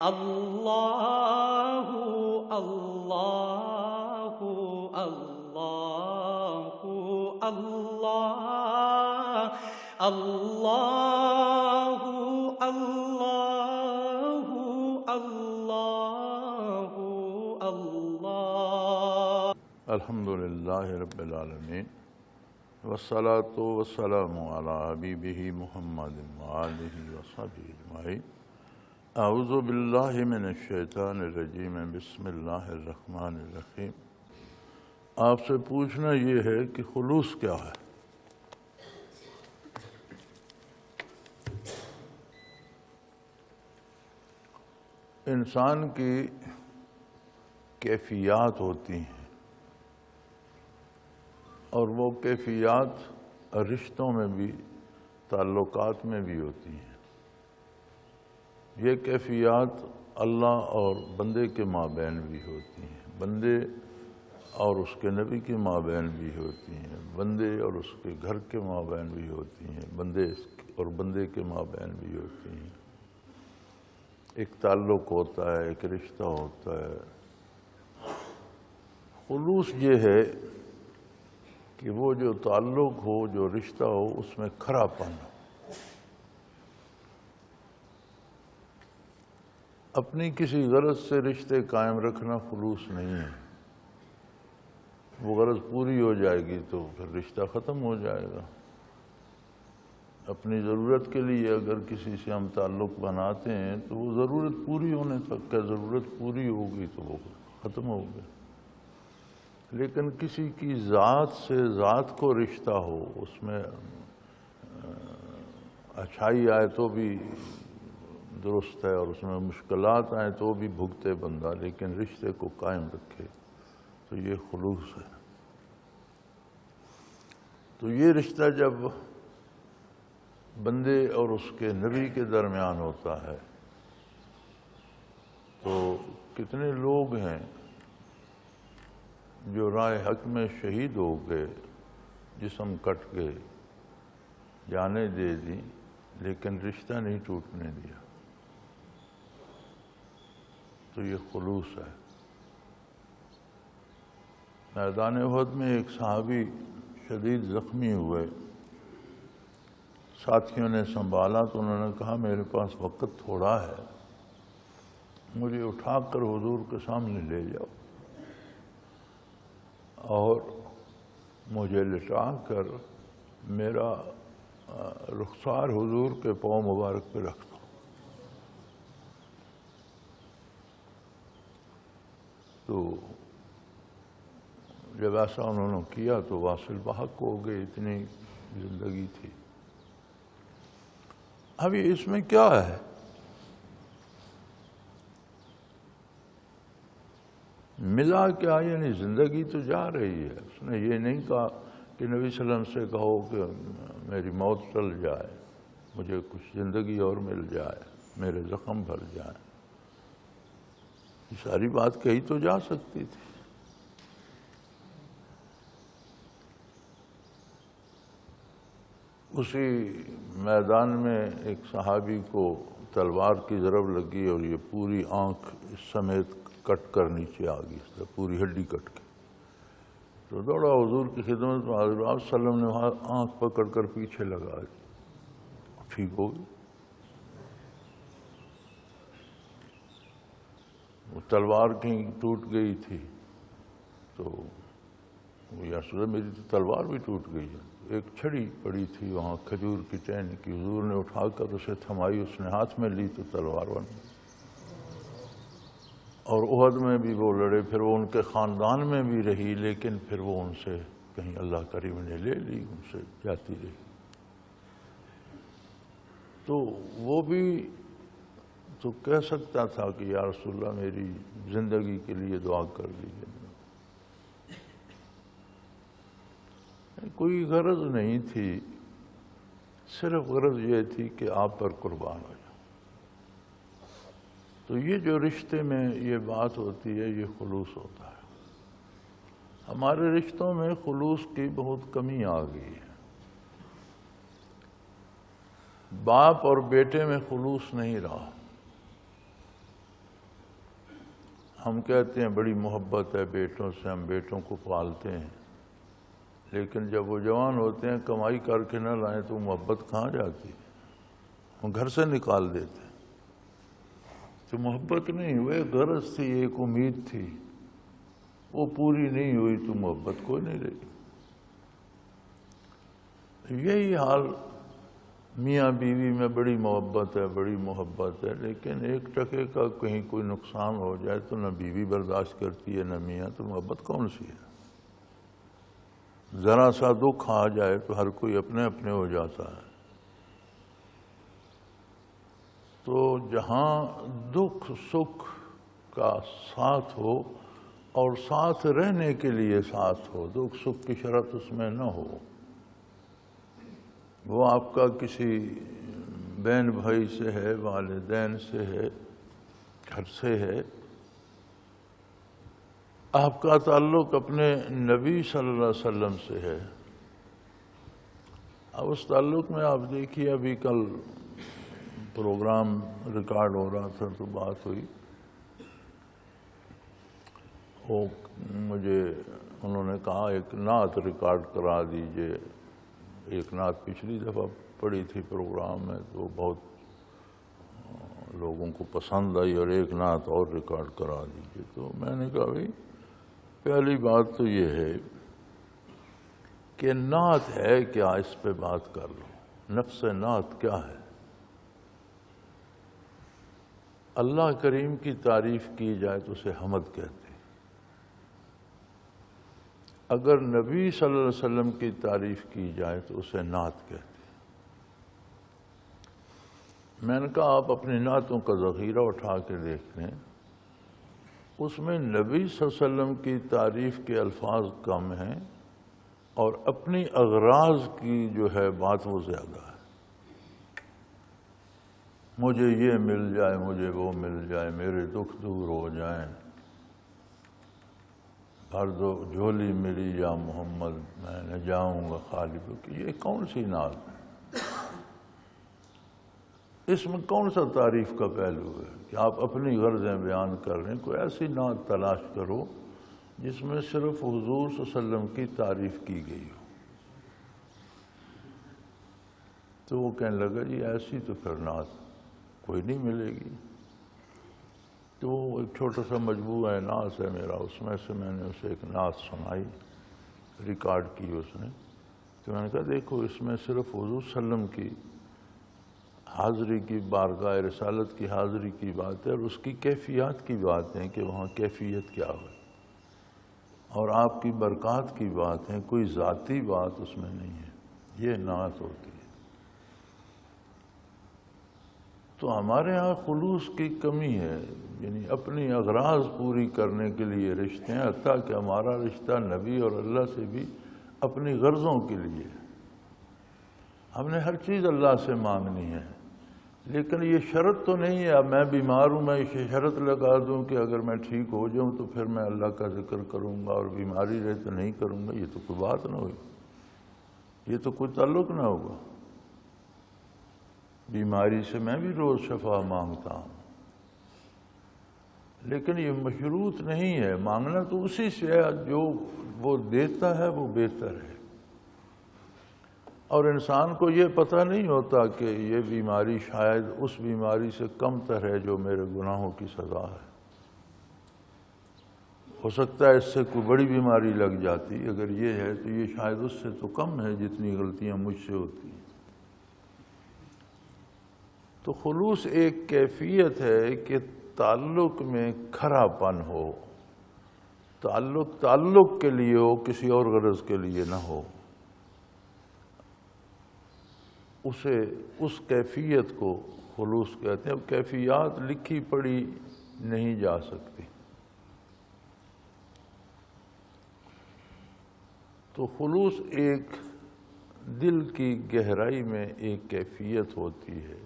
اللہ اللہ اللہ اللہ اللہ اللہ اللہ اللہ الحمدللہ رب العالمین والصلاة والسلام علی حبیبہ محمد وآلہ وصحبہ اجمعین۔ اعوذ باللہ من الشیطان الرجیم، بسم اللہ الرحمن الرحیم۔ آپ سے پوچھنا یہ ہے کہ خلوص کیا ہے؟ انسان کی کیفیات ہوتی ہیں اور وہ کیفیات رشتوں میں بھی، تعلقات میں بھی ہوتی ہیں۔ یہ کیفیات اللہ اور بندے کے مابین بھی ہوتی ہیں، بندے اور اس کے نبی کے مابین بھی ہوتی ہیں، بندے اور اس کے گھر کے مابین بھی ہوتی ہیں، بندے اور بندے کے مابین بھی ہوتی ہیں۔ ایک تعلق ہوتا ہے، ایک رشتہ ہوتا ہے۔ خلوص یہ ہے کہ وہ جو تعلق ہو، جو رشتہ ہو، اس میں کھرا پن ہو۔ اپنی کسی غرض سے رشتے قائم رکھنا خلوص نہیں ہے۔ وہ غرض پوری ہو جائے گی تو پھر رشتہ ختم ہو جائے گا۔ اپنی ضرورت کے لیے اگر کسی سے ہم تعلق بناتے ہیں تو وہ ضرورت پوری ہونے تک کا، ضرورت پوری ہوگی تو وہ ختم ہو گیا۔ لیکن کسی کی ذات سے ذات کو رشتہ ہو، اس میں اچھائی آئے تو بھی درست ہے اور اس میں مشکلات آئیں تو بھی بھگتے بندہ، لیکن رشتے کو قائم رکھے تو یہ خلوص ہے۔ تو یہ رشتہ جب بندے اور اس کے نبی کے درمیان ہوتا ہے تو کتنے لوگ ہیں جو راہ حق میں شہید ہو گئے، جسم کٹ گئے، جانیں دے دیں، لیکن رشتہ نہیں ٹوٹنے دیا۔ تو یہ خلوص ہے۔ میدان احد میں ایک صحابی شدید زخمی ہوئے، ساتھیوں نے سنبھالا تو انہوں نے کہا میرے پاس وقت تھوڑا ہے، مجھے اٹھا کر حضور کے سامنے لے جاؤ اور مجھے لٹا کر میرا رخسار حضور کے پاؤں مبارک پہ رکھ دو۔ تو جب ایسا انہوں نے کیا تو واصل بحق ہو گئے، اتنی زندگی تھی۔ اب یہ اس میں کیا ہے؟ ملا کیا؟ یعنی زندگی تو جا رہی ہے۔ اس نے یہ نہیں کہا کہ نبی صلی اللہ علیہ وسلم سے کہو کہ میری موت ٹل جائے، مجھے کچھ زندگی اور مل جائے، میرے زخم بھر جائیں۔ یہ ساری بات کہی تو جا سکتی تھی۔ اسی میدان میں ایک صحابی کو تلوار کی ضرب لگی اور یہ پوری آنکھ اس سمیت کٹ کر نیچے آ گئی، پوری ہڈی کٹ کے۔ تو دوڑا حضور کی خدمت میں، حضرت صلی اللہ علیہ وسلم نے وہاں آنکھ پکڑ کر پیچھے لگا دی، ٹھیک ہو گئی۔ وہ تلوار کہیں ٹوٹ گئی تھی تو یا رسول اللہ میری تو تلوار بھی ٹوٹ گئی ہے۔ ایک چھڑی پڑی تھی وہاں کھجور کی ٹہنی کی، حضور نے اٹھا کر اسے تھمائی، اس نے ہاتھ میں لی تو تلوار بن گئی۔ اور احد میں بھی وہ لڑے، پھر وہ ان کے خاندان میں بھی رہی، لیکن پھر وہ ان سے کہیں اللہ کریم نے لے لی، ان سے جاتی رہی۔ تو وہ بھی تو کہہ سکتا تھا کہ یا رسول اللہ میری زندگی کے لیے دعا کر دیجیے۔ کوئی غرض نہیں تھی، صرف غرض یہ تھی کہ آپ پر قربان ہو جاؤ۔ تو یہ جو رشتے میں یہ بات ہوتی ہے، یہ خلوص ہوتا ہے۔ ہمارے رشتوں میں خلوص کی بہت کمی آ گئی ہے۔ باپ اور بیٹے میں خلوص نہیں رہا، ہم کہتے ہیں بڑی محبت ہے بیٹوں سے، ہم بیٹوں کو پالتے ہیں، لیکن جب وہ جوان ہوتے ہیں کمائی کر کے نہ لائیں تو محبت کہاں جاتی؟ ہم گھر سے نکال دیتے ہیں۔ تو محبت نہیں، وہ ایک غرض تھی، ایک امید تھی، وہ پوری نہیں ہوئی تو محبت کوئی نہیں رہی۔ یہی حال میاں بیوی میں بڑی محبت ہے، بڑی محبت ہے، لیکن ایک ٹکے کا کہیں کوئی نقصان ہو جائے تو نہ بیوی برداشت کرتی ہے نہ میاں، تو محبت کون سی ہے؟ ذرا سا دکھ آ جائے تو ہر کوئی اپنے اپنے ہو جاتا ہے۔ تو جہاں دکھ سکھ کا ساتھ ہو اور ساتھ رہنے کے لیے ساتھ ہو، دکھ سکھ کی شرط اس میں نہ ہو، وہ آپ کا کسی بہن بھائی سے ہے، والدین سے ہے، گھر سے ہے، آپ کا تعلق اپنے نبی صلی اللہ علیہ وسلم سے ہے۔ اب اس تعلق میں آپ دیکھیے، ابھی کل پروگرام ریکارڈ ہو رہا تھا تو بات ہوئی، وہ مجھے انہوں نے کہا ایک نعت ریکارڈ کرا دیجئے۔ ایک نعت پچھلی دفعہ پڑھی تھی پروگرام میں تو بہت لوگوں کو پسند آئی، اور ایک نعت اور ریکارڈ کرا دیجئے۔ تو میں نے کہا بھائی پہلی بات تو یہ ہے کہ نعت ہے کیا، اس پہ بات کر لو۔ نفس نعت کیا ہے؟ اللہ کریم کی تعریف کی جائے تو اسے حمد کہتے ہیں، اگر نبی صلی اللہ علیہ وسلم کی تعریف کی جائے تو اسے نعت کہتے ہیں۔ میں نے کہا آپ اپنی نعتوں کا ذخیرہ اٹھا کے دیکھ لیں، اس میں نبی صلی اللہ علیہ وسلم کی تعریف کے الفاظ کم ہیں اور اپنی اغراض کی جو ہے بات وہ زیادہ ہے۔ مجھے یہ مل جائے، مجھے وہ مل جائے، میرے دکھ دور ہو جائیں، بھر دو جھولی میری یا محمد، میں نہ جاؤں گا خالی۔ یہ کون سی نعت ہے؟ اس میں کون سا تعریف کا پہلو ہے کہ آپ اپنی غرضیں بیان کر رہے ہیں؟ کوئی ایسی نعت تلاش کرو جس میں صرف حضور صلی اللہ علیہ وسلم کی تعریف کی گئی ہو۔ تو وہ کہنے لگا جی ایسی تو پھر نعت کوئی نہیں ملے گی۔ تو ایک چھوٹا سا مجموعہ ہے نعت ہے میرا، اس میں سے میں نے اسے ایک نعت سنائی، ریکارڈ کی اس نے۔ تو میں نے کہا دیکھو اس میں صرف حضور صلی اللہ علیہ وسلم کی حاضری کی، بارگاہ رسالت کی حاضری کی بات ہے، اور اس کی کیفیات کی بات ہے کہ وہاں کیفیت کیا ہو، اور آپ کی برکات کی بات ہے، کوئی ذاتی بات اس میں نہیں ہے۔ یہ نعت ہوتی ہے۔ تو ہمارے ہاں خلوص کی کمی ہے، یعنی اپنی اغراض پوری کرنے کے لیے رشتے ہیں، حتیٰ کہ ہمارا رشتہ نبی اور اللہ سے بھی اپنی غرضوں کے لیے۔ ہم نے ہر چیز اللہ سے مانگنی ہے، لیکن یہ شرط تو نہیں ہے اب میں بیمار ہوں میں یہ شرط لگا دوں کہ اگر میں ٹھیک ہو جاؤں تو پھر میں اللہ کا ذکر کروں گا، اور بیماری رہے تو نہیں کروں گا۔ یہ تو کوئی بات نہ ہوئی، یہ تو کوئی تعلق نہ ہوگا۔ بیماری سے میں بھی روز شفا مانگتا ہوں، لیکن یہ مشروط نہیں ہے۔ مانگنا تو اسی سے ہے جو وہ دیتا ہے، وہ بہتر ہے۔ اور انسان کو یہ پتہ نہیں ہوتا کہ یہ بیماری شاید اس بیماری سے کم تر ہے جو میرے گناہوں کی سزا ہے۔ ہو سکتا ہے اس سے کوئی بڑی بیماری لگ جاتی، اگر یہ ہے تو یہ شاید اس سے تو کم ہے جتنی غلطیاں مجھ سے ہوتی ہیں۔ تو خلوص ایک کیفیت ہے کہ تعلق میں کھرا پن ہو، تعلق کے لیے ہو، کسی اور غرض کے لیے نہ ہو۔ اس کیفیت کو خلوص کہتے ہیں۔ اب کیفیات لکھی پڑھی نہیں جا سکتی، تو خلوص ایک دل کی گہرائی میں ایک کیفیت ہوتی ہے،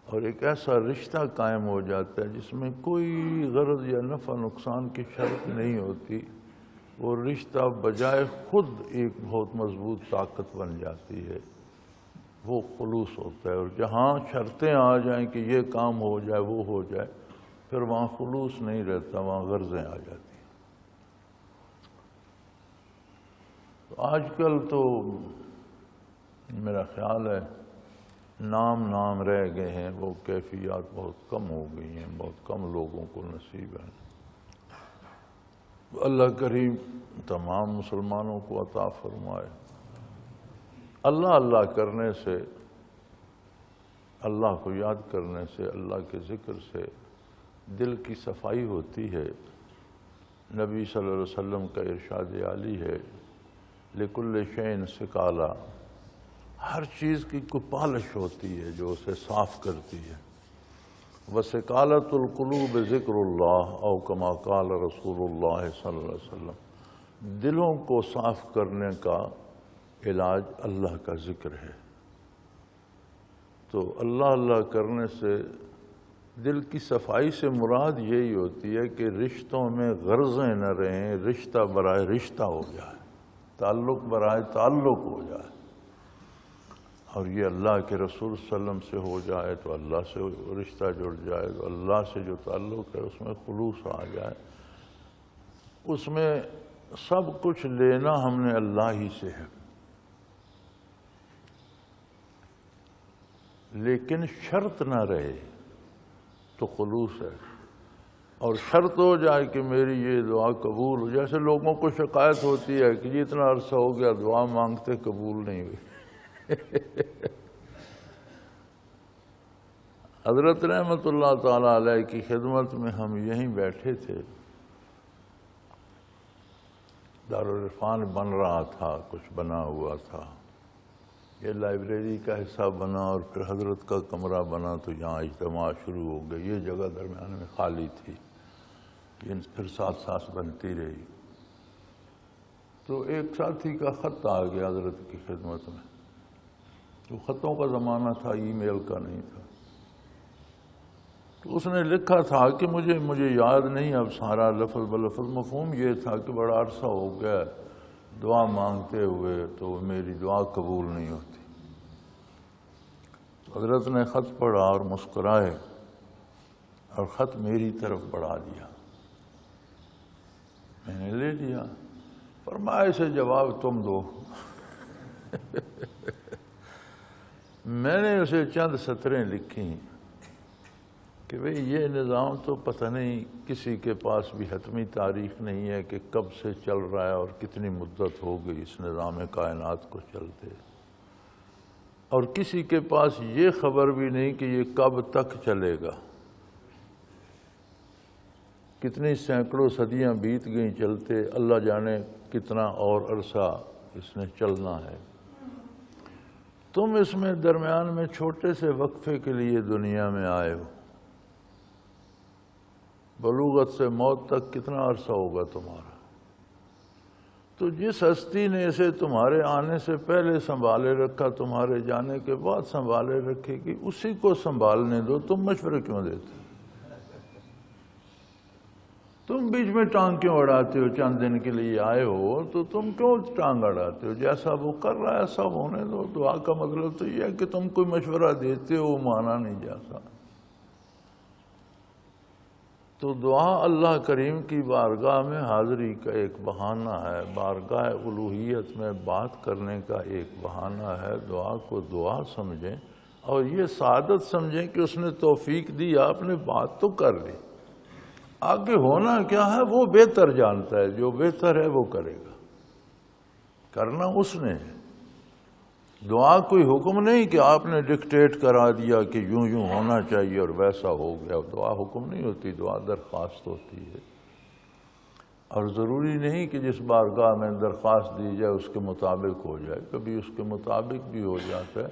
اور ایک ایسا رشتہ قائم ہو جاتا ہے جس میں کوئی غرض یا نفع نقصان کی شرط نہیں ہوتی۔ وہ رشتہ بجائے خود ایک بہت مضبوط طاقت بن جاتی ہے، وہ خلوص ہوتا ہے۔ اور جہاں شرطیں آ جائیں کہ یہ کام ہو جائے وہ ہو جائے، پھر وہاں خلوص نہیں رہتا، وہاں غرضیں آ جاتی ہیں۔ تو آج کل تو میرا خیال ہے نام رہ گئے ہیں، وہ کیفیات بہت کم ہو گئی ہیں، بہت کم لوگوں کو نصیب ہے۔ اللہ کریم تمام مسلمانوں کو عطا فرمائے۔ اللہ کرنے سے، اللہ کو یاد کرنے سے، اللہ کے ذکر سے دل کی صفائی ہوتی ہے۔ نبی صلی اللہ علیہ وسلم کا ارشاد عالی ہے، لِكُلِّ شَيْءٍ سِقَالَةٌ، ہر چیز کی کوئی پالش ہوتی ہے جو اسے صاف کرتی ہے۔ وَسِقَالَةُ الْقُلُوبِ ذِكْرُ اللَّهِ او كما قال رسول اللہ صلی اللہ علیہ وسلم، دلوں کو صاف کرنے کا علاج اللہ کا ذکر ہے۔ تو اللہ کرنے سے دل کی صفائی سے مراد یہی ہوتی ہے کہ رشتوں میں غرضیں نہ رہیں، رشتہ برائے رشتہ ہو جائے، تعلق برائے تعلق ہو جائے، اور یہ اللہ کے رسول صلی اللہ علیہ وسلم سے ہو جائے تو اللہ سے رشتہ جڑ جائے، تو اللہ سے جو تعلق ہے اس میں خلوص آ جائے، اس میں سب کچھ لینا ہم نے اللہ ہی سے ہے، لیکن شرط نہ رہے تو خلوص ہے۔ اور شرط ہو جائے کہ میری یہ دعا قبول ہو، جیسے لوگوں کو شکایت ہوتی ہے کہ اتنا عرصہ ہو گیا دعا مانگتے قبول نہیں ہوئی۔ حضرت رحمت اللہ تعالیٰ علیہ کی خدمت میں ہم یہیں بیٹھے تھے، دارالعرفان بن رہا تھا، کچھ بنا ہوا تھا، یہ لائبریری کا حصہ بنا اور پھر حضرت کا کمرہ بنا، تو یہاں اجتماع شروع ہو گئے۔ یہ جگہ درمیان میں خالی تھی، یہ پھر ساتھ بنتی رہی۔ تو ایک ساتھی کا خط آ گیا حضرت کی خدمت میں، تو خطوں کا زمانہ تھا، ای میل کا نہیں تھا۔ تو اس نے لکھا تھا کہ مجھے یاد نہیں اب سارا لفظ بلفظ، مفہوم یہ تھا کہ بڑا عرصہ ہو گیا دعا مانگتے ہوئے تو میری دعا قبول نہیں ہوتی۔ تو حضرت نے خط پڑھا اور مسکرائے اور خط میری طرف بڑھا دیا، میں نے لے لیا، فرمایا اسے جواب تم دو۔ میں نے اسے چند سطریں لکھی کہ بھئی یہ نظام تو پتہ نہیں، کسی کے پاس بھی حتمی تاریخ نہیں ہے کہ کب سے چل رہا ہے اور کتنی مدت ہو گئی اس نظام کائنات کو چلتے، اور کسی کے پاس یہ خبر بھی نہیں کہ یہ کب تک چلے گا، کتنی سینکڑوں صدیاں بیت گئیں چلتے، اللہ جانے کتنا اور عرصہ اس نے چلنا ہے۔ تم اس میں درمیان میں چھوٹے سے وقفے کے لیے دنیا میں آئے ہو، بلوغت سے موت تک کتنا عرصہ ہوگا تمہارا، تو جس ہستی نے اسے تمہارے آنے سے پہلے سنبھالے رکھا، تمہارے جانے کے بعد سنبھالے رکھے گی، اسی کو سنبھالنے دو، تم مشورے کیوں دیتے؟ تم بیچ میں ٹانگ کیوں اڑاتے ہو؟ چند دن کے لیے آئے ہو تو تم کیوں ٹانگ اڑاتے ہو؟ جیسا وہ کر رہا ہے سب ہونے دو۔ دعا کا مطلب تو یہ ہے کہ تم کوئی مشورہ دیتے ہو، وہ مانا نہیں جاتا۔ تو دعا اللہ کریم کی بارگاہ میں حاضری کا ایک بہانہ ہے، بارگاہ الوہیت میں بات کرنے کا ایک بہانہ ہے۔ دعا کو دعا سمجھیں اور یہ سعادت سمجھیں کہ اس نے توفیق دی، آپ نے بات تو کر لی، آگے ہونا کیا ہے وہ بہتر جانتا ہے، جو بہتر ہے وہ کرے گا، کرنا اس نے ہے۔ دعا کوئی حکم نہیں کہ آپ نے ڈکٹیٹ کرا دیا کہ یوں ہونا چاہیے اور ویسا ہو گیا۔ دعا حکم نہیں ہوتی، دعا درخواست ہوتی ہے، اور ضروری نہیں کہ جس بارگاہ میں درخواست دی جائے اس کے مطابق ہو جائے، کبھی اس کے مطابق بھی ہو جاتا ہے،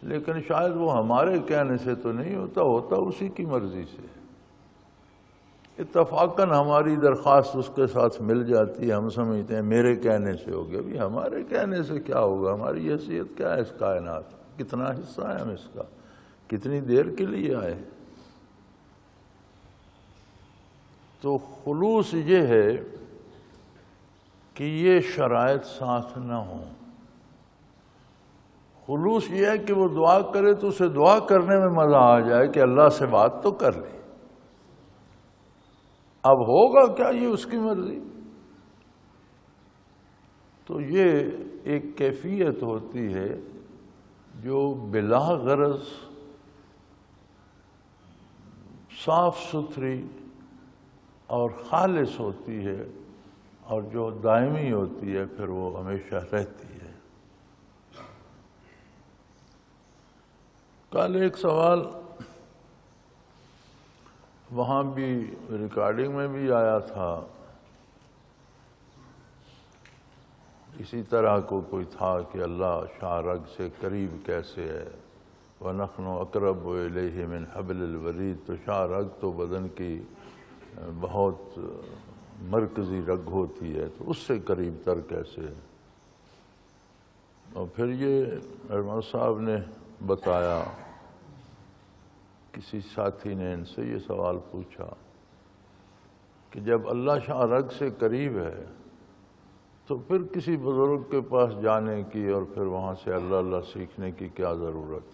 لیکن شاید وہ ہمارے کہنے سے تو نہیں ہوتا اسی کی مرضی سے۔ اتفاقاً ہماری درخواست اس کے ساتھ مل جاتی ہے، ہم سمجھتے ہیں میرے کہنے سے ہو گیا۔ بھی ہمارے کہنے سے کیا ہوگا؟ ہماری حیثیت کیا ہے اس کائنات؟ کتنا حصہ ہے ہم اس کا؟ کتنی دیر کے لیے آئے؟ تو خلوص یہ ہے کہ یہ شرائط ساتھ نہ ہوں۔ خلوص یہ ہے کہ وہ دعا کرے تو اسے دعا کرنے میں مزہ آ جائے کہ اللہ سے بات تو کر لی، اب ہوگا کیا یہ اس کی مرضی۔ تو یہ ایک کیفیت ہوتی ہے جو بلا غرض صاف ستھری اور خالص ہوتی ہے، اور جو دائمی ہوتی ہے پھر وہ ہمیشہ رہتی ہے۔ کل ایک سوال وہاں بھی ریکارڈنگ میں بھی آیا تھا، اسی طرح کو کوئی تھا کہ اللہ شاہ رگ سے قریب کیسے ہے، وَنَحْنُ أَقْرَبُ إِلَيْهِ مِنْ حَبْلِ الْوَرِيدِ، تو شاہ رگ تو بدن کی بہت مرکزی رگ ہوتی ہے، تو اس سے قریب تر کیسے ہے۔ اور پھر یہ احمد صاحب نے بتایا، کسی ساتھی نے ان سے یہ سوال پوچھا کہ جب اللہ شاہ رگ سے قریب ہے تو پھر کسی بزرگ کے پاس جانے کی اور پھر وہاں سے اللہ اللہ سیکھنے کی کیا ضرورت ہے؟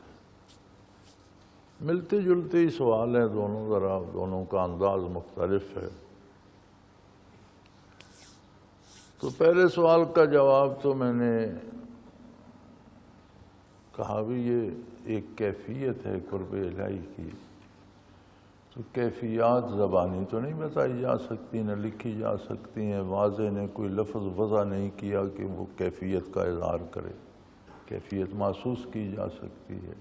ملتے جلتے ہی سوال ہیں دونوں، ذرا دونوں کا انداز مختلف ہے۔ تو پہلے سوال کا جواب تو میں نے کہا بھی یہ ایک کیفیت ہے قرب الہی کی، تو کیفیات زبانی تو نہیں بتائی جا سکتی، نہ لکھی جا سکتی ہیں، واضح نے کوئی لفظ وضع نہیں کیا کہ وہ کیفیت کا اظہار کرے، کیفیت محسوس کی جا سکتی ہے۔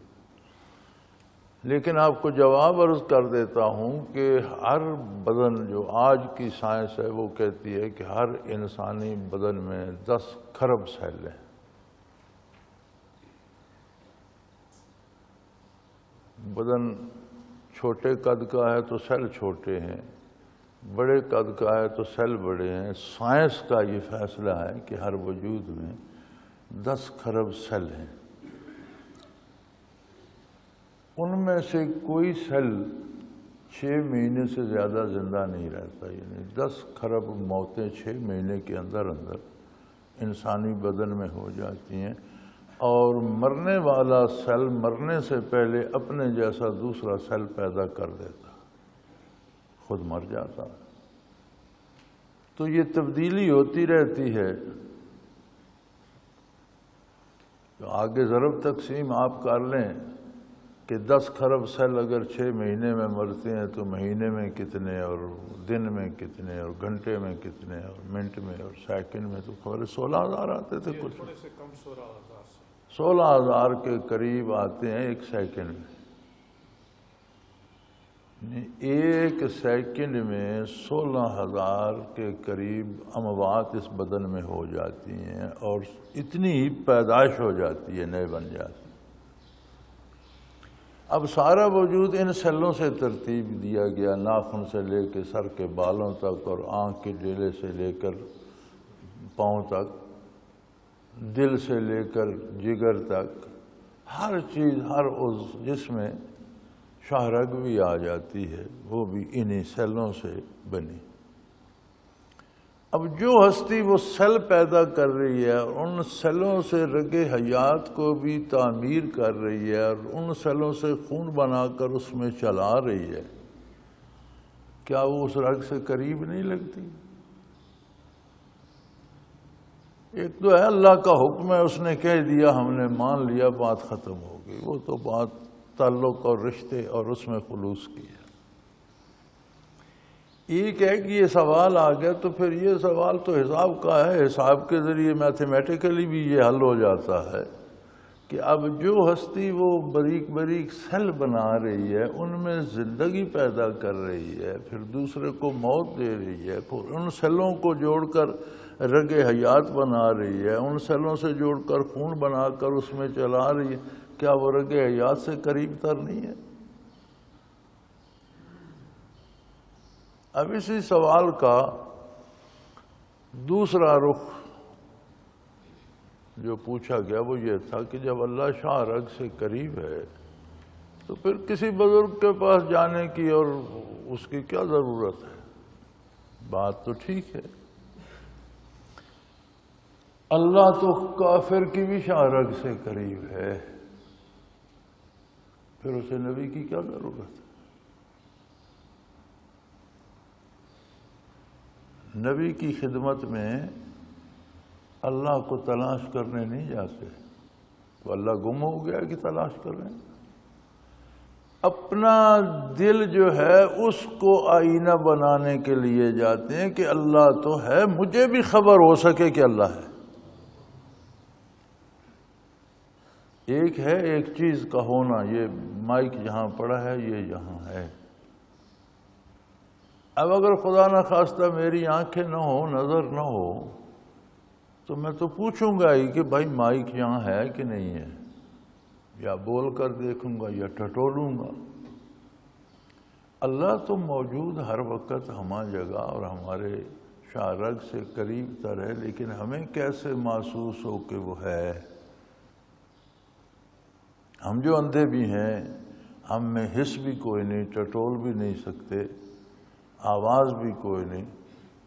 لیکن آپ کو جواب عرض کر دیتا ہوں کہ ہر بدن، جو آج کی سائنس ہے وہ کہتی ہے کہ ہر انسانی بدن میں 10 کھرب سیل ہیں۔ بدن چھوٹے قد کا ہے تو سیل چھوٹے ہیں، بڑے قد کا ہے تو سیل بڑے ہیں۔ سائنس کا یہ فیصلہ ہے کہ ہر وجود میں 10 کھرب سیل ہیں۔ ان میں سے کوئی سیل 6 مہینے سے زیادہ زندہ نہیں رہتا، یعنی 10 کھرب موتیں 6 مہینے کے اندر انسانی بدن میں ہو جاتی ہیں، اور مرنے والا سیل مرنے سے پہلے اپنے جیسا دوسرا سیل پیدا کر دیتا، خود مر جاتا۔ تو یہ تبدیلی ہوتی رہتی ہے۔ تو آگے ضرب تقسیم آپ کر لیں کہ 10 کھرب سیل اگر 6 مہینے میں مرتے ہیں تو مہینے میں کتنے، اور دن میں کتنے، اور گھنٹے میں کتنے، اور منٹ میں، اور سیکنڈ میں، تو خبر 16,000 آتے تھے کچھ، 16,000 کے قریب آتے ہیں ایک سیکنڈ میں۔ ایک سیکنڈ میں 16,000 کے قریب اموات اس بدن میں ہو جاتی ہیں، اور اتنی ہی پیدائش ہو جاتی ہے، نئے بن جاتی ہیں۔ اب سارا وجود ان سیلوں سے ترتیب دیا گیا، ناخن سے لے کے سر کے بالوں تک، اور آنکھ کے ڈیلے سے لے کر پاؤں تک، دل سے لے کر جگر تک، ہر چیز، ہر عضو جس میں شاہ رگ بھی آ جاتی ہے، وہ بھی انہی سیلوں سے بنی۔ اب جو ہستی وہ سیل پیدا کر رہی ہے، ان سیلوں سے رگ حیات کو بھی تعمیر کر رہی ہے، اور ان سیلوں سے خون بنا کر اس میں چلا رہی ہے، کیا وہ اس رگ سے قریب نہیں لگتی؟ ایک تو ہے اللہ کا حکم ہے، اس نے کہہ دیا، ہم نے مان لیا، بات ختم ہو گئی، وہ تو بات تعلق اور رشتے اور اس میں خلوص کی ہے۔ ایک ہے کہ یہ سوال آ گیا تو پھر یہ سوال تو حساب کا ہے، حساب کے ذریعے میتھمیٹیکلی بھی یہ حل ہو جاتا ہے کہ اب جو ہستی وہ باریک باریک سیل بنا رہی ہے، ان میں زندگی پیدا کر رہی ہے، پھر دوسرے کو موت دے رہی ہے، پھر ان سیلوں کو جوڑ کر رگ حیات بنا رہی ہے، ان سیلوں سے جوڑ کر خون بنا کر اس میں چلا رہی ہے، کیا وہ رگ حیات سے قریب تر نہیں ہے؟ اب اسی سوال کا دوسرا رخ جو پوچھا گیا وہ یہ تھا کہ جب اللہ شاہ رگ سے قریب ہے تو پھر کسی بزرگ کے پاس جانے کی اور اس کی کیا ضرورت ہے؟ بات تو ٹھیک ہے، اللہ تو کافر کی بھی شاہ رگ سے قریب ہے، پھر اسے نبی کی کیا ضرورت ہے؟ نبی کی خدمت میں اللہ کو تلاش کرنے نہیں جاتے، تو اللہ گم ہو گیا کہ تلاش کر رہے ہیں؟ اپنا دل جو ہے اس کو آئینہ بنانے کے لیے جاتے ہیں کہ اللہ تو ہے، مجھے بھی خبر ہو سکے کہ اللہ ہے۔ ایک ہے ایک چیز کا ہونا، یہ مائک جہاں پڑا ہے یہ یہاں ہے۔ اب اگر خدا نہ خواستہ میری آنکھیں نہ ہو، نظر نہ ہو، تو میں تو پوچھوں گا ہی کہ بھائی مائک یہاں ہے کہ نہیں ہے، یا بول کر دیکھوں گا یا ٹٹولوں گا۔ اللہ تو موجود ہر وقت ہمہ جگہ اور ہمارے شارگ سے قریب تر ہے، لیکن ہمیں کیسے محسوس ہو کہ وہ ہے؟ ہم جو اندھے بھی ہیں، ہم میں حس بھی کوئی نہیں، ٹٹول بھی نہیں سکتے، آواز بھی کوئی نہیں،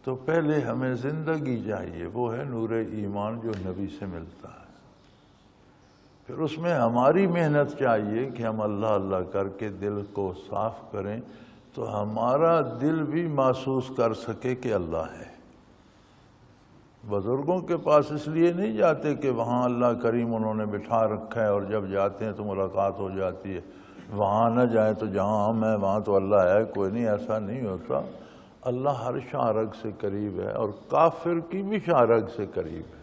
تو پہلے ہمیں زندگی چاہیے، وہ ہے نور ایمان جو نبی سے ملتا ہے۔ پھر اس میں ہماری محنت چاہیے کہ ہم اللہ اللہ کر کے دل کو صاف کریں تو ہمارا دل بھی محسوس کر سکے کہ اللہ ہے۔ بزرگوں کے پاس اس لیے نہیں جاتے کہ وہاں اللہ کریم انہوں نے بٹھا رکھا ہے اور جب جاتے ہیں تو ملاقات ہو جاتی ہے، وہاں نہ جائیں تو جہاں ہم ہیں وہاں تو اللہ ہے، کوئی نہیں، ایسا نہیں ہوتا۔ اللہ ہر شارگ سے قریب ہے اور کافر کی بھی شارگ سے قریب ہے۔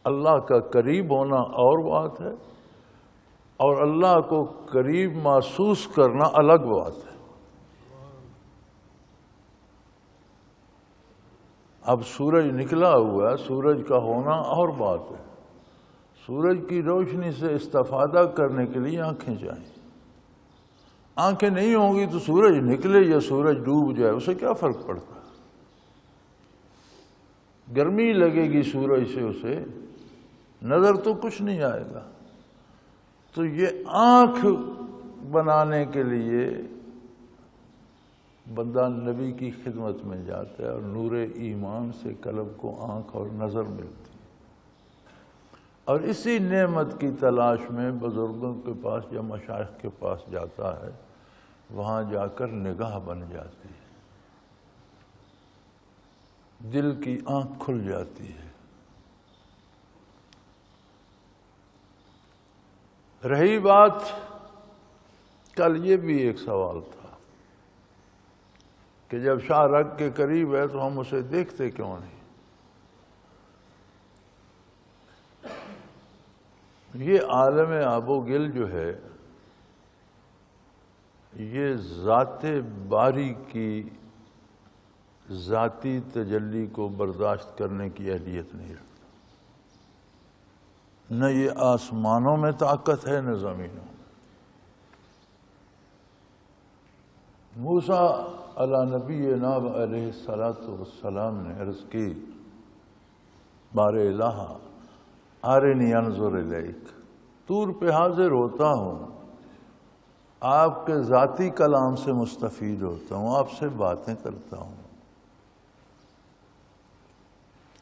اللہ کا قریب ہونا اور بات ہے، اور اللہ کو قریب محسوس کرنا الگ بات ہے۔ اب سورج نکلا ہوا ہے، سورج کا ہونا اور بات ہے۔ سورج کی روشنی سے استفادہ کرنے کے لیے آنکھیں چاہیے۔ آنکھیں نہیں ہوں گی تو سورج نکلے یا سورج ڈوب جائے اسے کیا فرق پڑتا ہے؟ گرمی لگے گی سورج سے، اسے نظر تو کچھ نہیں آئے گا۔ تو یہ آنکھ بنانے کے لیے بندہ نبی کی خدمت میں جاتا ہے اور نور ایمان سے قلب کو آنکھ اور نظر ملتی ہے، اور اسی نعمت کی تلاش میں بزرگوں کے پاس یا مشائخ کے پاس جاتا ہے، وہاں جا کر نگاہ بن جاتی ہے، دل کی آنکھ کھل جاتی ہے۔ رہی بات، کل یہ بھی ایک سوال تھا کہ جب شاہ رگ کے قریب ہے تو ہم اسے دیکھتے کیوں نہیں؟ یہ عالم آب و گل جو ہے، یہ ذات باری کی ذاتی تجلی کو برداشت کرنے کی اہلیت نہیں رکھتا۔ نہ یہ آسمانوں میں طاقت ہے نہ زمینوں میں۔ موسیٰ علی نبینا علیہ السلام نے عرض کی، بار الہ ارنی انظر الیک، طور پہ حاضر ہوتا ہوں، آپ کے ذاتی کلام سے مستفید ہوتا ہوں، آپ سے باتیں کرتا ہوں،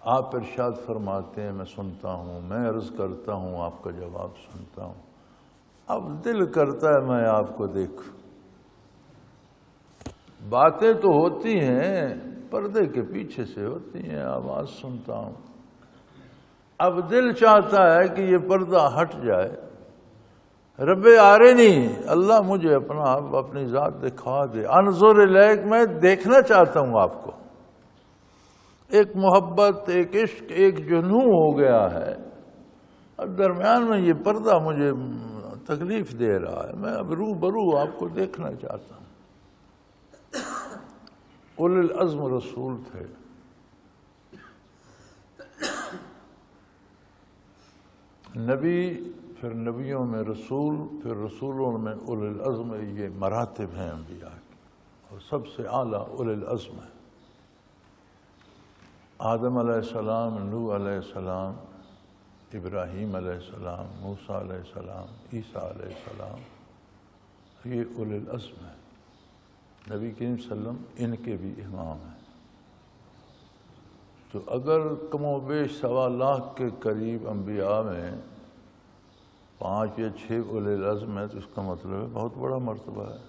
آپ ارشاد فرماتے ہیں میں سنتا ہوں، میں عرض کرتا ہوں آپ کا جواب سنتا ہوں۔ اب دل کرتا ہے میں آپ کو دیکھوں۔ باتیں تو ہوتی ہیں، پردے کے پیچھے سے ہوتی ہیں، آواز سنتا ہوں۔ اب دل چاہتا ہے کہ یہ پردہ ہٹ جائے۔ رب آرنی، اللہ مجھے اپنا آپ اپنی ذات دکھا دے، انظر الیک، میں دیکھنا چاہتا ہوں آپ کو۔ ایک محبت، ایک عشق، ایک جنون ہو گیا ہے، اب درمیان میں یہ پردہ مجھے تکلیف دے رہا ہے، میں اب روبرو آپ کو دیکھنا چاہتا ہوں۔ اولو العزم رسول تھے، نبی، پھر نبیوں میں رسول، پھر رسولوں میں اولو العزم، یہ مراتب ہیں انبیاء کی، اور سب سے اعلیٰ اولو العزم ہے۔ آدم علیہ السلام، نوح علیہ السلام، ابراہیم علیہ السلام، موسیٰ علیہ السلام، عیسیٰ علیہ السلام، یہ اولو العزم ہے۔ نبی کریم صلی اللہ علیہ وسلم ان کے بھی امام ہیں۔ تو اگر کم و بیش 1.25 لاکھ کے قریب انبیاء میں 5 یا 6 اولو العزم ہے تو اس کا مطلب ہے بہت بڑا مرتبہ ہے۔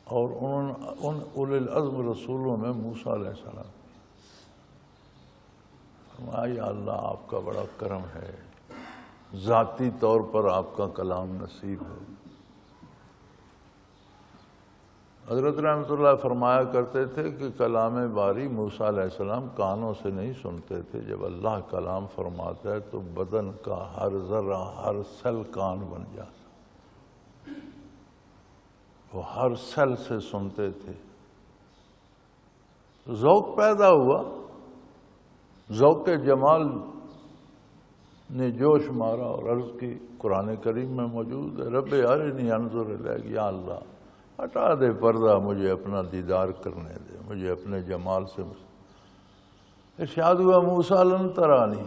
اور ان اولو العزم رسولوں میں موسیٰ علیہ السلام، یا اللہ آپ کا بڑا کرم ہے، ذاتی طور پر آپ کا کلام نصیب ہے۔ حضرت رحمۃ اللہ فرمایا کرتے تھے کہ کلام باری موسیٰ علیہ السلام کانوں سے نہیں سنتے تھے، جب اللہ کلام فرماتا ہے تو بدن کا ہر ذرہ ہر سیل کان بن جاتا، وہ ہر سیل سے سنتے تھے، ذوق پیدا ہوا، ذوق جمال نے جوش مارا اور عرض کی، قرآن کریم میں موجود ہے، رب ارنی انظر الیک، یا اللہ ہٹا دے پردہ، مجھے اپنا دیدار کرنے دے، مجھے اپنے جمال سے ارشاد ہوا موسیٰ لن ترانی،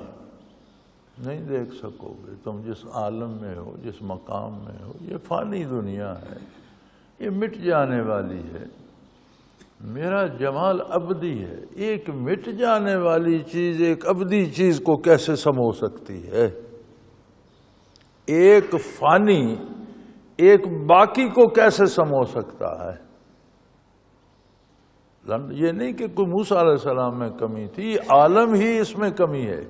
نہیں دیکھ سکو گے تم جس عالم میں ہو، جس مقام میں ہو، یہ فانی دنیا ہے، یہ مٹ جانے والی ہے، میرا جمال ابدی ہے، ایک مٹ جانے والی چیز ایک ابدی چیز کو کیسے سمو سکتی ہے؟ ایک فانی ایک باقی کو کیسے سمو سکتا ہے؟ یہ نہیں کہ کوئی موسیٰ علیہ السلام میں کمی تھی، عالم ہی اس میں کمی ہے،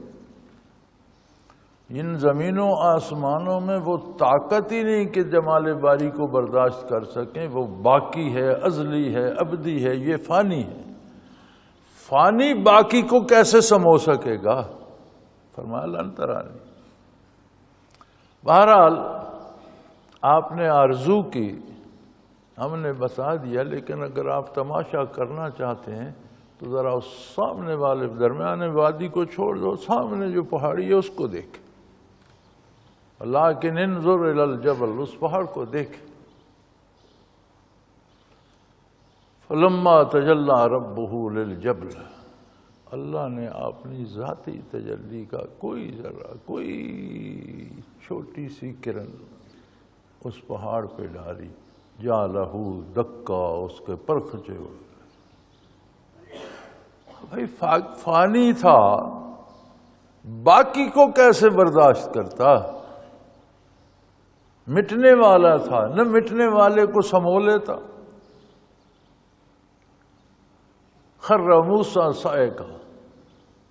ان زمینوں آسمانوں میں وہ طاقت ہی نہیں کہ جمال باری کو برداشت کر سکیں، وہ باقی ہے، ازلی ہے، ابدی ہے، یہ فانی ہے، فانی باقی کو کیسے سمو سکے گا؟ فرمایا لن ترانی۔ بہرحال آپ نے آرزو کی، ہم نے بتا دیا، لیکن اگر آپ تماشا کرنا چاہتے ہیں تو ذرا اس سامنے والے درمیانے وادی کو چھوڑ دو، سامنے جو پہاڑی ہے اس کو دیکھ، لیکن انظر الی الجبل، اس پہاڑ کو دیکھ۔ فلما تجلی ربہ للجبل، اللہ نے اپنی ذاتی تجلی کا کوئی ذرہ، کوئی چھوٹی سی کرن اس پہاڑ پہ ڈالی، جعلہ دکا، اس کے پرخچے اڑ گئے۔ بھائی فانی تھا، باقی کو کیسے برداشت کرتا؟ مٹنے والا تھا، نہ مٹنے والے کو سمو لیتا۔ خر موسیٰ صعقا،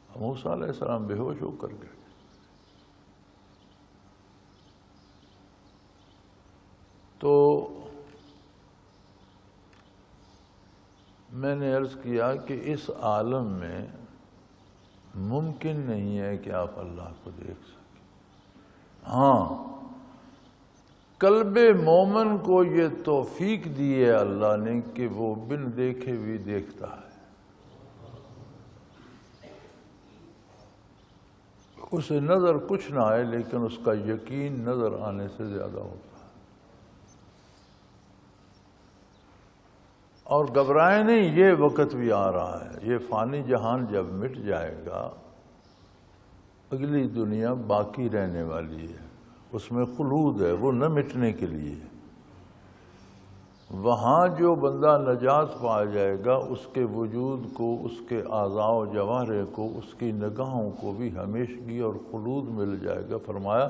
موسیٰ علیہ السلام بے ہوش ہو کر گئے۔ تو میں نے عرض کیا کہ اس عالم میں ممکن نہیں ہے کہ آپ اللہ کو دیکھ سکیں۔ ہاں، قلب مومن کو یہ توفیق دی ہے اللہ نے کہ وہ بن دیکھے بھی دیکھتا ہے، اسے نظر کچھ نہ آئے لیکن اس کا یقین نظر آنے سے زیادہ ہوتا ہے۔ اور گھبرائے نہیں، یہ وقت بھی آ رہا ہے، یہ فانی جہان جب مٹ جائے گا، اگلی دنیا باقی رہنے والی ہے، اس میں خلود ہے، وہ نہ مٹنے کے لیے۔ وہاں جو بندہ نجات پا جائے گا، اس کے وجود کو، اس کے اعضاء و جوارح کو، اس کی نگاہوں کو بھی ہمیشگی اور خلود مل جائے گا۔ فرمایا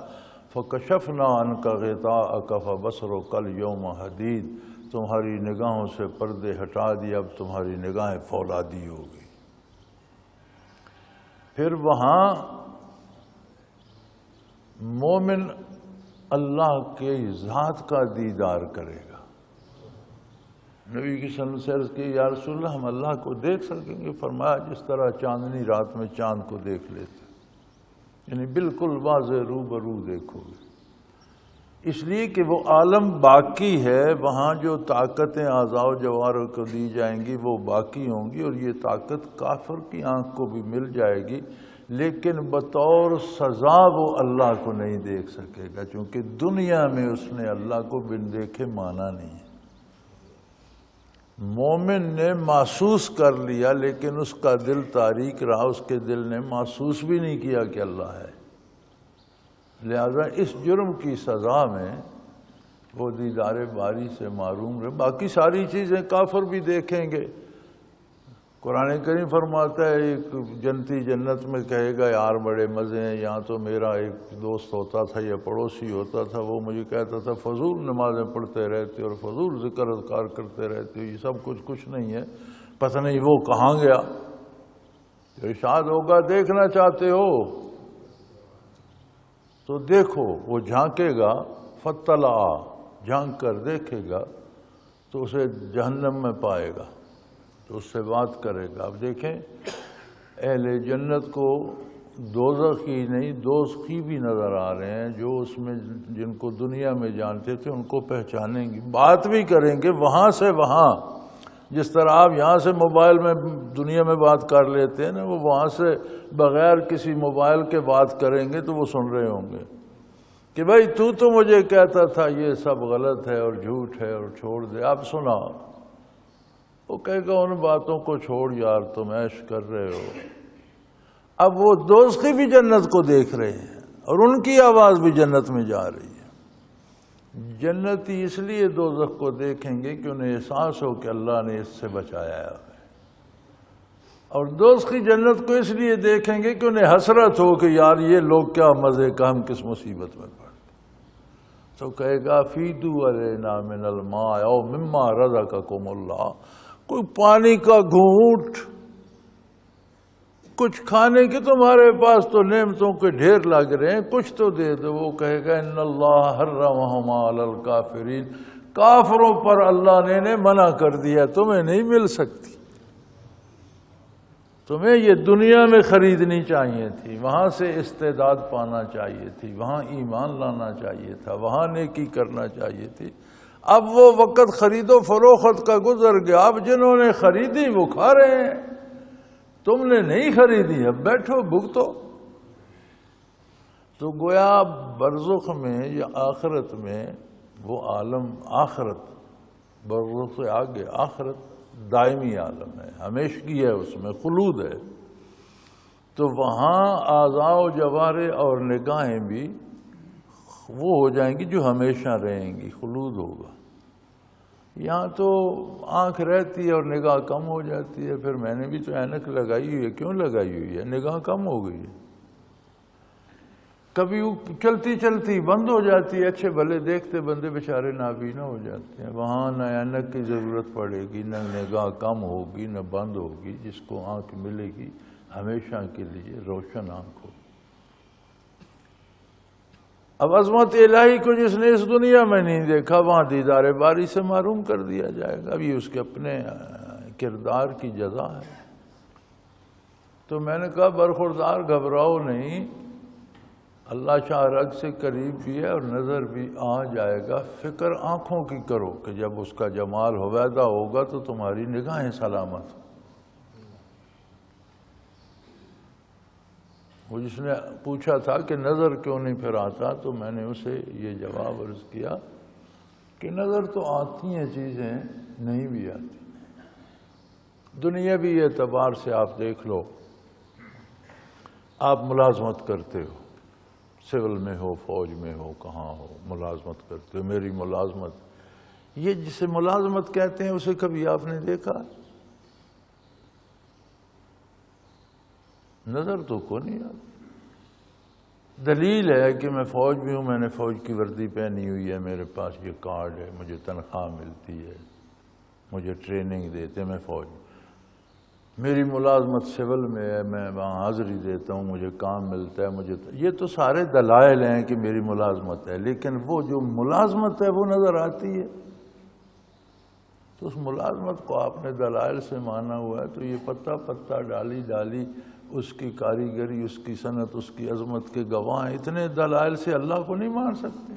فَكَشَفْنَا عَنْكَ غِطَاءَكَ فَبَصَرُكَ الْيَوْمَ حَدِيدٌ، تمہاری نگاہوں سے پردے ہٹا دیا، اب تمہاری نگاہیں فولادی ہو گئی۔ پھر وہاں مومن اللہ کے ذات کا دیدار کرے گا۔ نبی کی صلی اللہ علیہ وسلم کہ یا رسول اللہ ہم اللہ کو دیکھ سکیں گے؟ فرمایا جس طرح چاندنی رات میں چاند کو دیکھ لیتے، یعنی بالکل واضح روبرو دیکھو گے۔ اس لیے کہ وہ عالم باقی ہے، وہاں جو طاقتیں اعضاء و جوارح کو دی جائیں گی وہ باقی ہوں گی، اور یہ طاقت کافر کی آنکھ کو بھی مل جائے گی، لیکن بطور سزا وہ اللہ کو نہیں دیکھ سکے گا، چونکہ دنیا میں اس نے اللہ کو بن دیکھے مانا نہیں ہے۔ مومن نے محسوس کر لیا لیکن اس کا دل تاریک رہا، اس کے دل نے محسوس بھی نہیں کیا کہ اللہ ہے، لہذا اس جرم کی سزا میں وہ دیدار باری سے محروم رہے۔ باقی ساری چیزیں کافر بھی دیکھیں گے۔ قرآن کریم فرماتا ہے ایک جنتی جنت میں کہے گا یار بڑے مزے ہیں، یہاں تو میرا ایک دوست ہوتا تھا یا پڑوسی ہوتا تھا، وہ مجھے کہتا تھا فضول نمازیں پڑھتے رہتے اور فضول ذکر اذکار کرتے رہتے ہو، یہ سب کچھ نہیں ہے، پتہ نہیں وہ کہاں گیا۔ ارشاد ہوگا دیکھنا چاہتے ہو تو دیکھو، وہ جھانکے گا، فطلع، جھانک کر دیکھے گا تو اسے جہنم میں پائے گا، تو اس سے بات کرے گا۔ اب دیکھیں اہل جنت کو دوزخی نہیں دوزخی بھی نظر آ رہے ہیں، جو اس میں جن کو دنیا میں جانتے تھے ان کو پہچانیں گے، بات بھی کریں گے وہاں سے وہاں، جس طرح آپ یہاں سے موبائل میں دنیا میں بات کر لیتے ہیں نا، وہ وہاں سے بغیر کسی موبائل کے بات کریں گے تو وہ سن رہے ہوں گے کہ بھائی تو مجھے کہتا تھا یہ سب غلط ہے اور جھوٹ ہے اور چھوڑ دے، اب سنا۔ وہ کہے گا ان باتوں کو چھوڑ یار، تم عیش کر رہے ہو۔ اب وہ دوزخی بھی جنت کو دیکھ رہے ہیں اور ان کی آواز بھی جنت میں جا رہی ہے۔ جنتی اس لیے دوزخ کو دیکھیں گے کہ انہیں احساس ہو کہ اللہ نے اس سے بچایا ہے، اور دوزخی جنت کو اس لیے دیکھیں گے کہ انہیں حسرت ہو کہ یار یہ لوگ کیا مزے کا، ہم کس مصیبت میں پڑ گئے۔ تو کہے گا فیدو علینا من الماء او مما رزقکم اللہ، کوئی پانی کا گھونٹ، کچھ کھانے کے تمہارے پاس تو نعمتوں کے ڈھیر لگ رہے ہیں، کچھ تو دے دو۔ وہ کہے گا ان اللہ حرمہما علی الکافرین، کافروں پر اللہ نے منع کر دیا، تمہیں نہیں مل سکتی، تمہیں یہ دنیا میں خریدنی چاہیے تھی، وہاں سے استعداد پانا چاہیے تھی، وہاں ایمان لانا چاہیے تھا، وہاں نیکی کرنا چاہیے تھی۔ اب وہ وقت خرید و فروخت کا گزر گیا، اب جنہوں نے خریدی وہ کھا رہے ہیں، تم نے نہیں خریدی، اب بیٹھو بھگتو۔ تو گویا برزخ میں یا آخرت میں وہ عالم، آخرت برزخ سے آگے آخرت دائمی عالم ہے، ہمیشگی ہے، اس میں خلود ہے۔ تو وہاں اعضاء و جوارح اور نگاہیں بھی وہ ہو جائیں گی جو ہمیشہ رہیں گی، خلود ہوگا۔ یہاں تو آنکھ رہتی ہے اور نگاہ کم ہو جاتی ہے، پھر میں نے بھی تو اینک لگائی ہوئی ہے، کیوں لگائی ہوئی ہے؟ نگاہ کم ہو گئی ہے، کبھی چلتی چلتی بند ہو جاتی ہے، اچھے بھلے دیکھتے بندے بیچارے نابینا ہو جاتے ہیں، وہاں نہ اینک کی ضرورت پڑے گی، نہ نگاہ کم ہوگی، نہ بند ہوگی، جس کو آنکھ ملے گی ہمیشہ کے لیے روشن آنکھ ہوگی۔ اب عظمت الہی کو جس نے اس دنیا میں نہیں دیکھا، وہاں دیدار باری سے محروم کر دیا جائے گا۔ اب یہ اس کے اپنے کردار کی جزا ہے۔ تو میں نے کہا برخوردار گھبراؤ نہیں، اللہ شاہ رگ سے قریب بھی ہے اور نظر بھی آ جائے گا، فکر آنکھوں کی کرو کہ جب اس کا جمال ہویدا ہوگا تو تمہاری نگاہیں سلامت ہوں۔ وہ جس نے پوچھا تھا کہ نظر کیوں نہیں پھر آتا، تو میں نے اسے یہ جواب عرض کیا کہ نظر تو آتی ہیں چیزیں، نہیں بھی آتی۔ دنیاوی اعتبار سے آپ دیکھ لو، آپ ملازمت کرتے ہو، سول میں ہو، فوج میں ہو، کہاں ہو، ملازمت کرتے ہو۔ میری ملازمت، یہ جسے ملازمت کہتے ہیں اسے کبھی آپ نے دیکھا؟ نظر تو کو نہیں آتی۔ دلیل ہے کہ میں فوج میں ہوں، میں نے فوج کی وردی پہنی ہوئی ہے، میرے پاس یہ کارڈ ہے، مجھے تنخواہ ملتی ہے، مجھے ٹریننگ دیتے، میں فوج میں، میری ملازمت سول میں ہے، میں وہاں حاضری دیتا ہوں، مجھے کام ملتا ہے، مجھے یہ تو سارے دلائل ہیں کہ میری ملازمت ہے، لیکن وہ جو ملازمت ہے وہ نظر آتی ہے۔ تو اس ملازمت کو آپ نے دلائل سے مانا ہوا ہے، تو یہ پتا پتا، ڈالی ڈالی، اس کی کاریگری، اس کی صنعت، اس کی عظمت کے گواہ ہیں، اتنے دلائل سے اللہ کو نہیں مان سکتے۔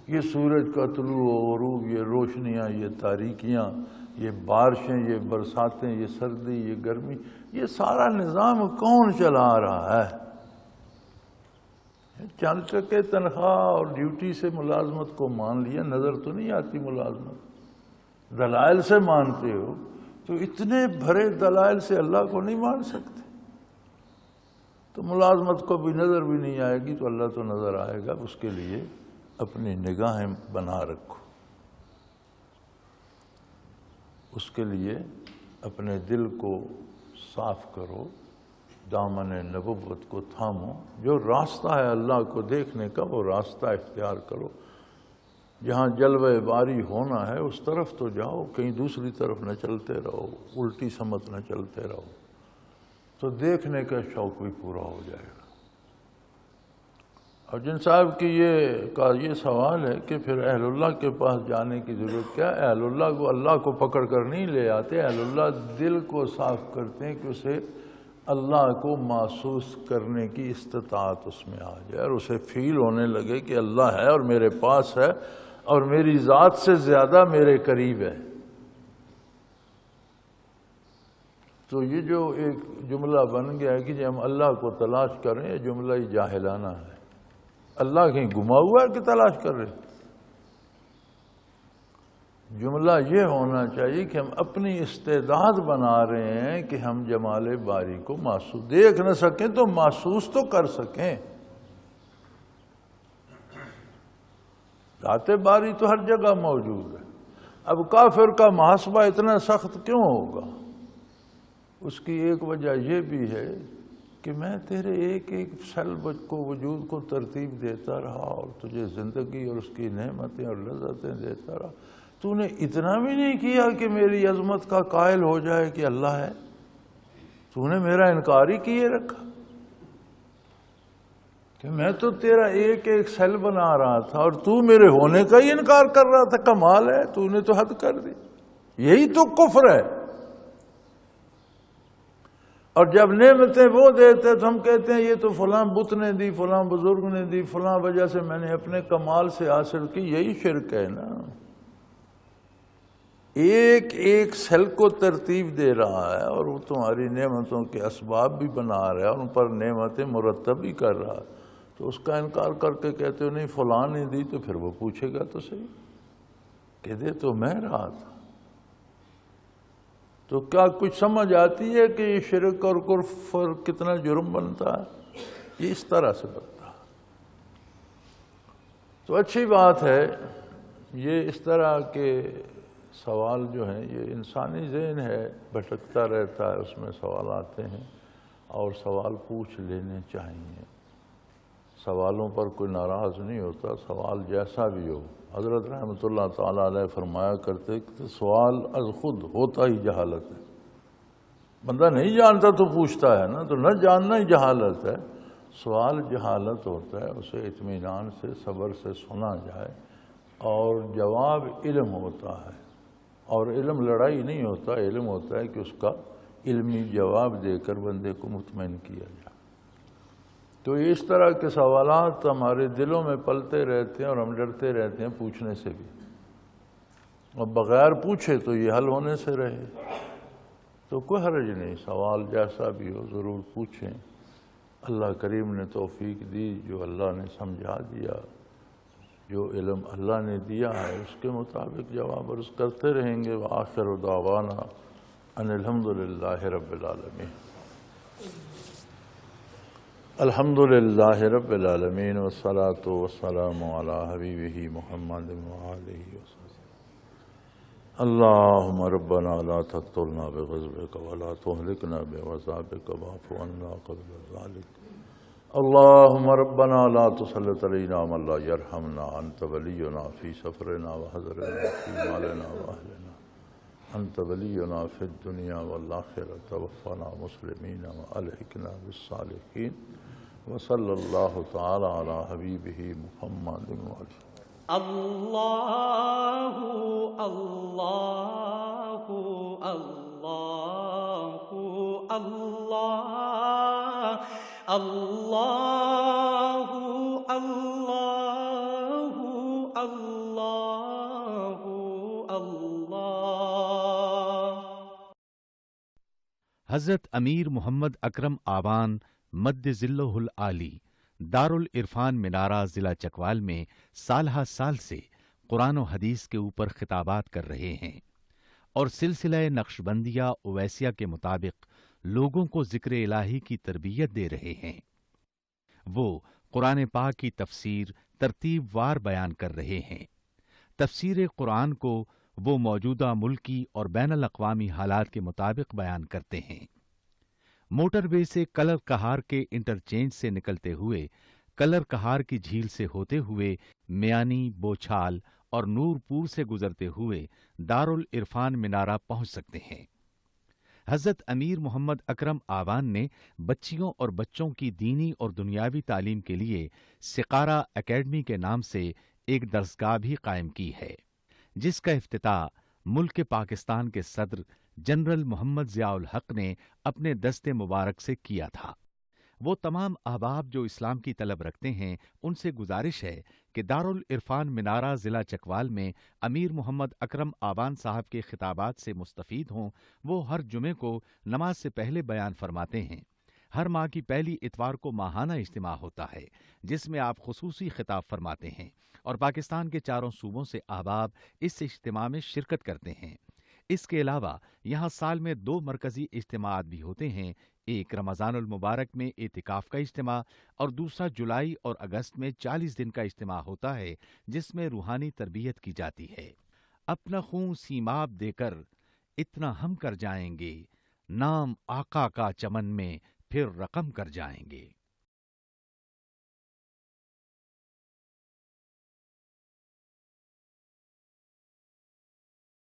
یہ سورج کا طلوع و غروب، یہ روشنیاں، یہ تاریکیاں، یہ بارشیں، یہ برساتیں، یہ سردی، یہ گرمی، یہ سارا نظام کون چلا رہا ہے؟ چند کے تنخواہ اور ڈیوٹی سے ملازمت کو مان لیا، نظر تو نہیں آتی ملازمت، دلائل سے مانتے ہو، تو اتنے بھرے دلائل سے اللہ کو نہیں مان سکتے؟ تو ملازمت کو بھی نظر بھی نہیں آئے گی تو اللہ تو نظر آئے گا۔ اس کے لیے اپنی نگاہیں بنا رکھو، اس کے لیے اپنے دل کو صاف کرو، دامن نبوت کو تھامو، جو راستہ ہے اللہ کو دیکھنے کا وہ راستہ اختیار کرو، جہاں جلوہ باری ہونا ہے اس طرف تو جاؤ، کہیں دوسری طرف نہ چلتے رہو، الٹی سمت نہ چلتے رہو۔ تو دیکھنے کا شوق بھی پورا ہو جائے گا۔ اور جن صاحب کی یہ سوال ہے کہ پھر اہل اللہ کے پاس جانے کی ضرورت کیا ہے؟ اہل اللہ کو اللہ کو پکڑ کر نہیں لے آتے، اہل اللہ دل کو صاف کرتے ہیں کہ اسے اللہ کو محسوس کرنے کی استطاعت اس میں آ جائے اور اسے فیل ہونے لگے کہ اللہ ہے اور میرے پاس ہے اور میری ذات سے زیادہ میرے قریب ہے۔ تو یہ جو ایک جملہ بن گیا ہے کہ جب ہم اللہ کو تلاش کریں، یہ جملہ ہی جاہلانہ ہے۔ اللہ کہیں گما ہوا ہے کہ تلاش کر رہے؟ جملہ یہ ہونا چاہیے کہ ہم اپنی استعداد بنا رہے ہیں کہ ہم جمال باری کو محسوس دیکھ نہ سکیں تو محسوس تو کر سکیں۔ ذات باری تو ہر جگہ موجود ہے۔ اب کافر کا محاسبہ اتنا سخت کیوں ہوگا؟ اس کی ایک وجہ یہ بھی ہے کہ میں تیرے ایک ایک سیل کو وجود کو ترتیب دیتا رہا اور تجھے زندگی اور اس کی نعمتیں اور لذتیں دیتا رہا، تو نے اتنا بھی نہیں کیا کہ میری عظمت کا قائل ہو جائے کہ اللہ ہے۔ تو نے میرا انکار ہی کیے رکھا کہ میں تو تیرا ایک ایک سیل بنا رہا تھا اور تو میرے ہونے کا ہی انکار کر رہا تھا۔ کمال ہے، تو نے تو حد کر دی۔ یہی تو کفر ہے۔ اور جب نعمتیں وہ دیتے تو ہم کہتے ہیں یہ تو فلاں بت نے دی، فلاں بزرگ نے دی، فلاں وجہ سے میں نے اپنے کمال سے حاصل کی۔ یہی شرک ہے نا۔ ایک ایک سیل کو ترتیب دے رہا ہے اور وہ تمہاری نعمتوں کے اسباب بھی بنا رہا ہے اور ان پر نعمتیں مرتب بھی کر رہا ہے، تو اس کا انکار کر کے کہتے ہو نہیں فلاں نے دی، تو پھر وہ پوچھے گا تو صحیح کہ دے تو میں رہا تھا۔ تو کیا کچھ سمجھ آتی ہے کہ یہ شرک اور کفر کتنا جرم بنتا ہے؟ یہ اس طرح سے بنتا ہے۔ تو اچھی بات ہے، یہ اس طرح کے سوال جو ہیں یہ انسانی ذہن ہے، بھٹکتا رہتا ہے، اس میں سوال آتے ہیں اور سوال پوچھ لینے چاہیے۔ سوالوں پر کوئی ناراض نہیں ہوتا، سوال جیسا بھی ہو۔ حضرت رحمۃ اللہ تعالیٰ علیہ فرمایا کرتے کہ سوال از خود ہوتا ہی جہالت ہے۔ بندہ نہیں جانتا تو پوچھتا ہے نا، تو نہ جاننا ہی جہالت ہے۔ سوال جہالت ہوتا ہے، اسے اطمینان سے صبر سے سنا جائے اور جواب علم ہوتا ہے۔ اور علم لڑائی نہیں ہوتا، علم ہوتا ہے کہ اس کا علمی جواب دے کر بندے کو مطمئن کیا جائے۔ تو اس طرح کے سوالات ہمارے دلوں میں پلتے رہتے ہیں اور ہم ڈرتے رہتے ہیں پوچھنے سے بھی۔ اور بغیر پوچھے تو یہ حل ہونے سے رہے تو کوئی حرج نہیں، سوال جیسا بھی ہو ضرور پوچھیں۔ اللہ کریم نے توفیق دی، جو اللہ نے سمجھا دیا، جو علم اللہ نے دیا ہے اس کے مطابق جواب عرض کرتے رہیں گے۔ وآخر دعوانا ان الحمدللہ رب العالمین۔ الحمدللہ رب العالمین والصلاة والسلام علی حبیبہ محمد وآلہ وسلم۔ اللہم ربنا لا تقتلنا بغضبک ولا تہلکنا بعذابک واعف عنا قبل ذلک۔ اللہم ربنا لا تسلط علینا من لا یرحمنا، انت ولینا فی سفرنا وحضرنا فی مالنا واہلنا، انت ولینا فی الدنیا والآخرہ، توفنا مسلمین والحقنا بالصالحین، وصلی اللہ تعالی علی حبیبہ محمد وآلہ۔ اللہ اللہ اللہ اللہ اللہ اللہ اللہ اللہ۔ حضرت امیر محمد اکرم آوان مد ذلہ العالی دارالعرفان منارہ ضلع چکوال میں سالہ سال سے قرآن و حدیث کے اوپر خطابات کر رہے ہیں اور سلسلہ نقشبندیہ اویسیہ کے مطابق لوگوں کو ذکر الہی کی تربیت دے رہے ہیں۔ وہ قرآن پاک کی تفسیر ترتیب وار بیان کر رہے ہیں۔ تفسیر قرآن کو وہ موجودہ ملکی اور بین الاقوامی حالات کے مطابق بیان کرتے ہیں۔ موٹر وے سے کلر کہار کے انٹرچینج سے نکلتے ہوئے کلر کہار کی جھیل سے ہوتے ہوئے میانی، بوچھال اور نورپور سے گزرتے ہوئے دارالعرفان منارہ پہنچ سکتے ہیں۔ حضرت امیر محمد اکرم آوان نے بچیوں اور بچوں کی دینی اور دنیاوی تعلیم کے لیے سقارہ اکیڈمی کے نام سے ایک درسگاہ بھی قائم کی ہے، جس کا افتتاح ملک پاکستان کے صدر جنرل محمد ضیاء الحق نے اپنے دست مبارک سے کیا تھا۔ وہ تمام احباب جو اسلام کی طلب رکھتے ہیں ان سے گزارش ہے کہ دارالعرفان منارہ ضلع چکوال میں امیر محمد اکرم آوان صاحب کے خطابات سے مستفید ہوں۔ وہ ہر جمعے کو نماز سے پہلے بیان فرماتے ہیں۔ ہر ماہ کی پہلی اتوار کو ماہانہ اجتماع ہوتا ہے جس میں آپ خصوصی خطاب فرماتے ہیں اور پاکستان کے چاروں صوبوں سے احباب اس اجتماع میں شرکت کرتے ہیں۔ اس کے علاوہ یہاں سال میں 2 مرکزی اجتماعات بھی ہوتے ہیں، ایک رمضان المبارک میں اعتکاف کا اجتماع اور دوسرا جولائی اور اگست میں 40 دن کا اجتماع ہوتا ہے جس میں روحانی تربیت کی جاتی ہے۔ اپنا خون سیماب دے کر اتنا ہم کر جائیں گے، نام آقا کا چمن میں پھر رقم کر جائیں گے۔